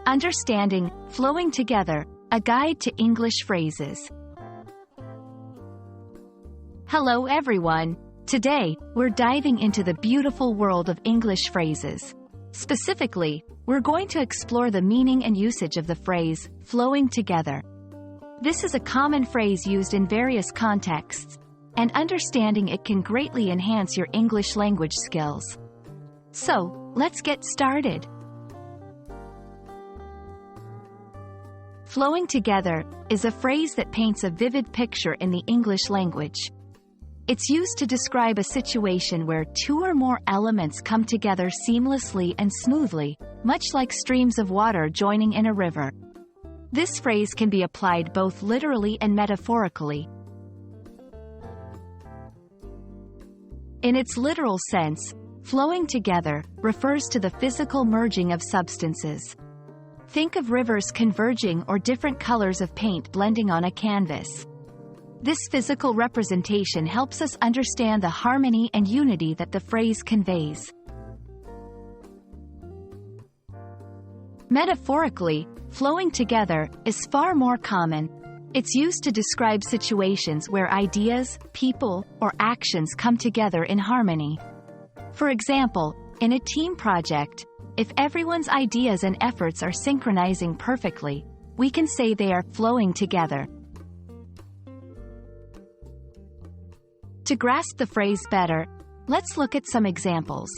Understanding, flowing together, a guide to English phrases. Hello everyone. Today, we're diving into the beautiful world of English phrases. Specifically, we're going to explore the meaning and usage of the phrase, flowing together. This is a common phrase used in various contexts, and understanding it can greatly enhance your English language skills. So, let's get started. Flowing together is a phrase that paints a vivid picture in the English language. It's used to describe a situation where two or more elements come together seamlessly and smoothly, much like streams of water joining in a river. This phrase can be applied both literally and metaphorically. In its literal sense, flowing together refers to the physical merging of substances. Think of rivers converging or different colors of paint blending on a canvas. This physical representation helps us understand the harmony and unity that the phrase conveys. Metaphorically, flowing together is far more common. It's used to describe situations where ideas, people, or actions come together in harmony. For example, in a team project, if everyone's ideas and efforts are synchronizing perfectly, we can say they are flowing together. To grasp the phrase better, let's look at some examples.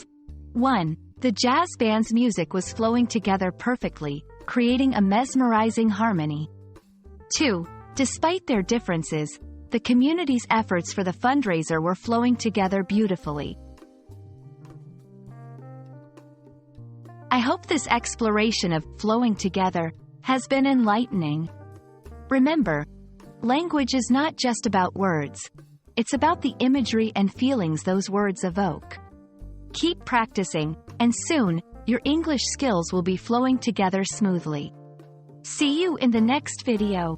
1. The jazz band's music was flowing together perfectly, creating a mesmerizing harmony. 2. Despite their differences, the community's efforts for the fundraiser were flowing together beautifully. I hope this exploration of flowing together has been enlightening. Remember, language is not just about words. It's about the imagery and feelings those words evoke. Keep practicing, and soon, your English skills will be flowing together smoothly. See you in the next video.